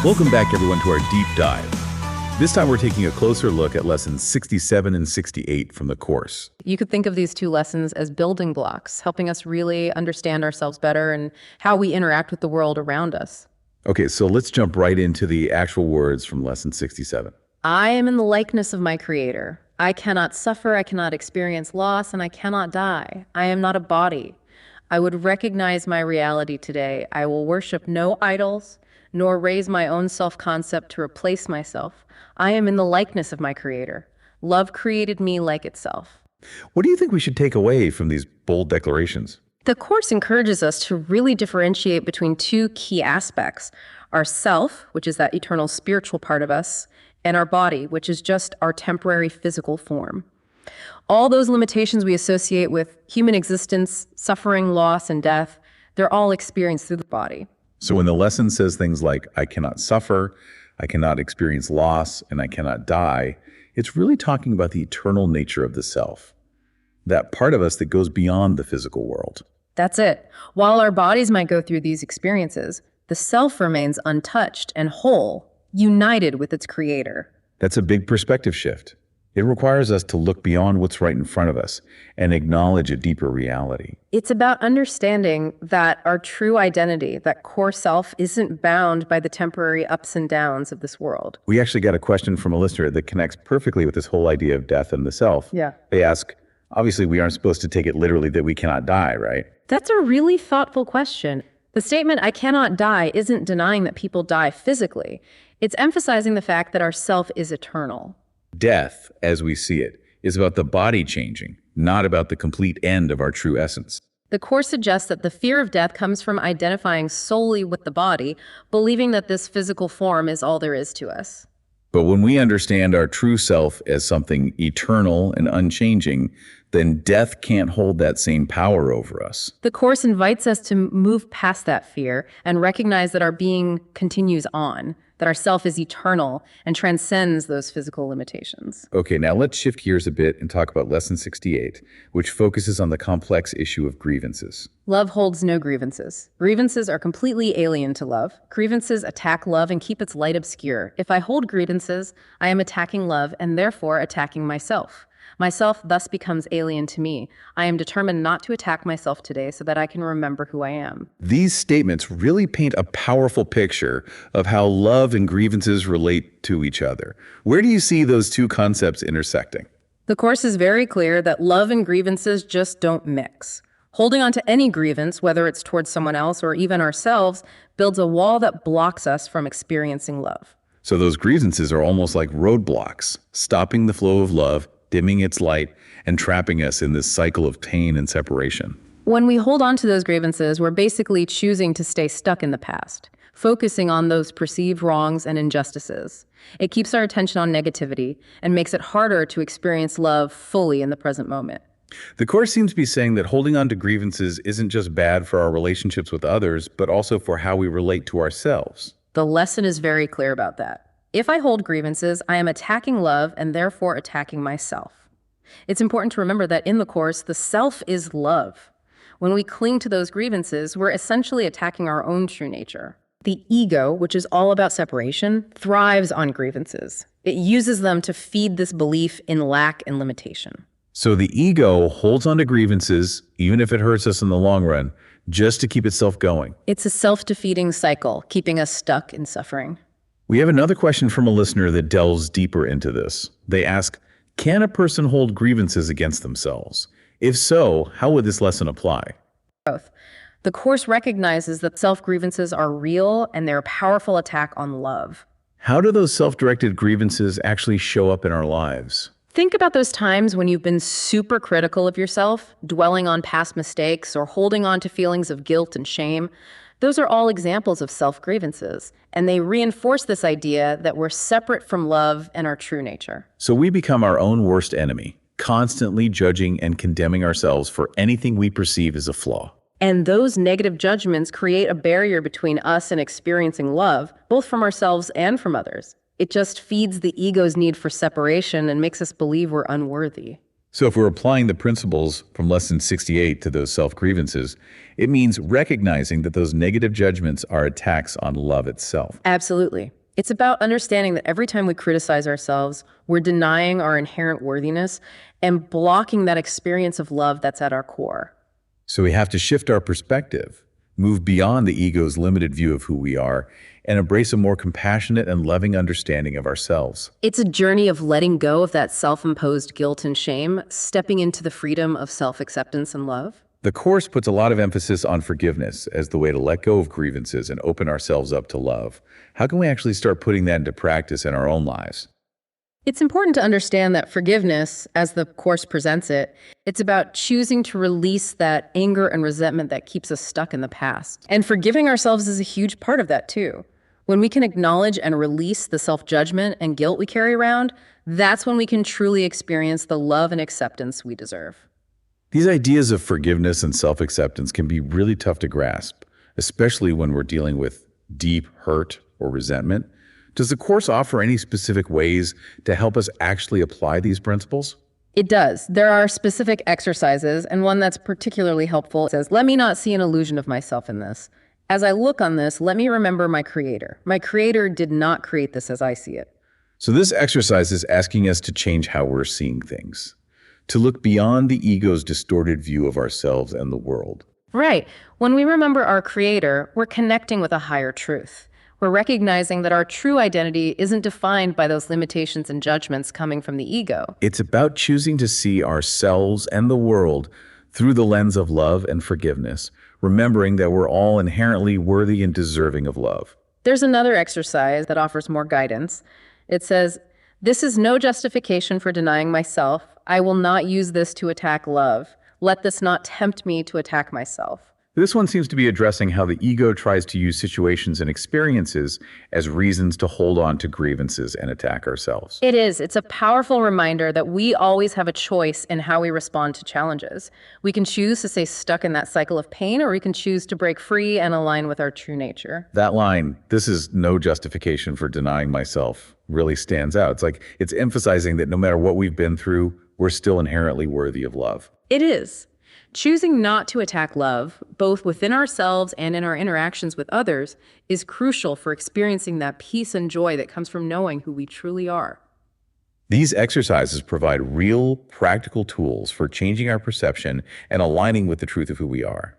Welcome back, everyone, to our deep dive. This time we're taking a closer look at lessons 67 and 68 from the course. You could think of these two lessons as building blocks, helping us really understand ourselves better and how we interact with the world around us. Okay, so let's jump right into the actual words from lesson 67. I am in the likeness of my Creator. I cannot suffer, I cannot experience loss, and I cannot die. I am not a body. I would recognize my reality today. I will worship no idols, nor raise my own self-concept to replace myself. I am in the likeness of my Creator. Love created me like itself. What do you think we should take away from these bold declarations? The Course encourages us to really differentiate between two key aspects: our self, which is that eternal spiritual part of us, and our body, which is just our temporary physical form. All those limitations we associate with human existence, suffering, loss, and death, they're all experienced through the body. So when the lesson says things like, I cannot suffer, I cannot experience loss, and I cannot die, it's really talking about the eternal nature of the self, that part of us that goes beyond the physical world. That's it. While our bodies might go through these experiences, the self remains untouched and whole, united with its Creator. That's a big perspective shift. It requires us to look beyond what's right in front of us and acknowledge a deeper reality. It's about understanding that our true identity, that core self, isn't bound by the temporary ups and downs of this world. We actually got a question from a listener that connects perfectly with this whole idea of death and the self. Yeah. They ask, obviously we aren't supposed to take it literally that we cannot die, right? That's a really thoughtful question. The statement, I cannot die, isn't denying that people die physically. It's emphasizing the fact that our self is eternal. Death, as we see it, is about the body changing, not about the complete end of our true essence. The Course suggests that the fear of death comes from identifying solely with the body, believing that this physical form is all there is to us. But when we understand our true self as something eternal and unchanging, then death can't hold that same power over us. The Course invites us to move past that fear and recognize that our being continues on, that our self is eternal and transcends those physical limitations. Okay, now let's shift gears a bit and talk about lesson 68, which focuses on the complex issue of grievances. Love holds no grievances. Grievances are completely alien to love. Grievances attack love and keep its light obscure. If I hold grievances, I am attacking love and therefore attacking myself. Myself thus becomes alien to me. I am determined not to attack myself today so that I can remember who I am. These statements really paint a powerful picture of how love and grievances relate to each other. Where do you see those two concepts intersecting? The Course is very clear that love and grievances just don't mix. Holding on to any grievance, whether it's towards someone else or even ourselves, builds a wall that blocks us from experiencing love. So those grievances are almost like roadblocks, stopping the flow of love, dimming its light, and trapping us in this cycle of pain and separation. When we hold on to those grievances, we're basically choosing to stay stuck in the past, focusing on those perceived wrongs and injustices. It keeps our attention on negativity and makes it harder to experience love fully in the present moment. The Course seems to be saying that holding on to grievances isn't just bad for our relationships with others, but also for how we relate to ourselves. The lesson is very clear about that. If I hold grievances, I am attacking love and therefore attacking myself. It's important to remember that in the Course, the self is love. When we cling to those grievances, we're essentially attacking our own true nature. The ego, which is all about separation, thrives on grievances. It uses them to feed this belief in lack and limitation. So the ego holds on to grievances, even if it hurts us in the long run, just to keep itself going. It's a self-defeating cycle, keeping us stuck in suffering. We have another question from a listener that delves deeper into this. They ask, can a person hold grievances against themselves? If so, how would this lesson apply? Both. The Course recognizes that self-grievances are real and they're a powerful attack on love. How do those self-directed grievances actually show up in our lives? Think about those times when you've been super critical of yourself, dwelling on past mistakes or holding on to feelings of guilt and shame. Those are all examples of self-grievances, and they reinforce this idea that we're separate from love and our true nature. So we become our own worst enemy, constantly judging and condemning ourselves for anything we perceive as a flaw. And those negative judgments create a barrier between us and experiencing love, both from ourselves and from others. It just feeds the ego's need for separation and makes us believe we're unworthy. So if we're applying the principles from Lesson 68 to those self-grievances, it means recognizing that those negative judgments are attacks on love itself. Absolutely. It's about understanding that every time we criticize ourselves, we're denying our inherent worthiness and blocking that experience of love that's at our core. So we have to shift our perspective, move beyond the ego's limited view of who we are, and embrace a more compassionate and loving understanding of ourselves. It's a journey of letting go of that self-imposed guilt and shame, stepping into the freedom of self-acceptance and love. The Course puts a lot of emphasis on forgiveness as the way to let go of grievances and open ourselves up to love. How can we actually start putting that into practice in our own lives? It's important to understand that forgiveness, as the Course presents it, it's about choosing to release that anger and resentment that keeps us stuck in the past. And forgiving ourselves is a huge part of that too. When we can acknowledge and release the self-judgment and guilt we carry around, that's when we can truly experience the love and acceptance we deserve. These ideas of forgiveness and self-acceptance can be really tough to grasp, especially when we're dealing with deep hurt or resentment. Does the Course offer any specific ways to help us actually apply these principles? It does. There are specific exercises, and one that's particularly helpful says, let me not see an illusion of myself in this. As I look on this, let me remember my Creator. My Creator did not create this as I see it. So this exercise is asking us to change how we're seeing things, to look beyond the ego's distorted view of ourselves and the world. Right. When we remember our Creator, we're connecting with a higher truth. We're recognizing that our true identity isn't defined by those limitations and judgments coming from the ego. It's about choosing to see ourselves and the world through the lens of love and forgiveness, remembering that we're all inherently worthy and deserving of love. There's another exercise that offers more guidance. It says, this is no justification for denying myself. I will not use this to attack love. Let this not tempt me to attack myself. This one seems to be addressing how the ego tries to use situations and experiences as reasons to hold on to grievances and attack ourselves. It is. It's a powerful reminder that we always have a choice in how we respond to challenges. We can choose to stay stuck in that cycle of pain, or we can choose to break free and align with our true nature. That line, this is no justification for denying myself, really stands out. It's like it's emphasizing that no matter what we've been through, we're still inherently worthy of love. It is. Choosing not to attack love, both within ourselves and in our interactions with others, is crucial for experiencing that peace and joy that comes from knowing who we truly are. These exercises provide real, practical tools for changing our perception and aligning with the truth of who we are.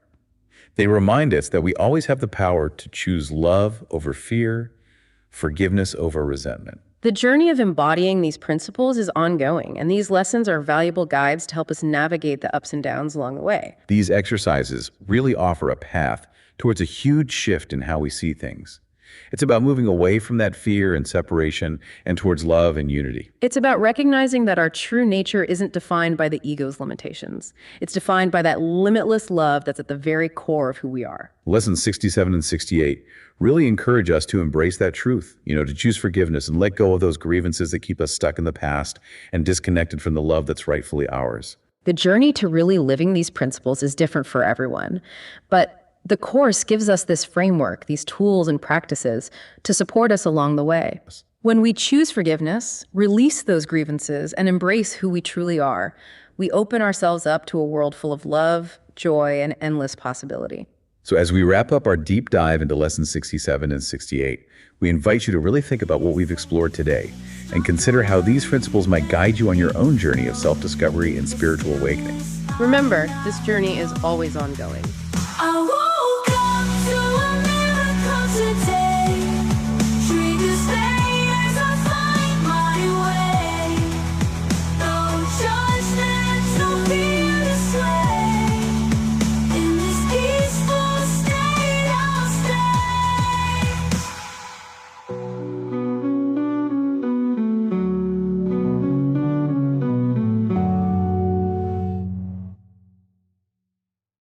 They remind us that we always have the power to choose love over fear, forgiveness over resentment. The journey of embodying these principles is ongoing, and these lessons are valuable guides to help us navigate the ups and downs along the way. These exercises really offer a path towards a huge shift in how we see things. It's about moving away from that fear and separation and towards love and unity. It's about recognizing that our true nature isn't defined by the ego's limitations. It's defined by that limitless love that's at the very core of who we are. Lessons 67 and 68 really encourage us to embrace that truth, to choose forgiveness and let go of those grievances that keep us stuck in the past and disconnected from the love that's rightfully ours. The journey to really living these principles is different for everyone, but the Course gives us this framework, these tools and practices to support us along the way. When we choose forgiveness, release those grievances, and embrace who we truly are, we open ourselves up to a world full of love, joy, and endless possibility. So as we wrap up our deep dive into Lessons 67 and 68, we invite you to really think about what we've explored today and consider how these principles might guide you on your own journey of self-discovery and spiritual awakening. Remember, this journey is always ongoing. I woke up to a miracle today.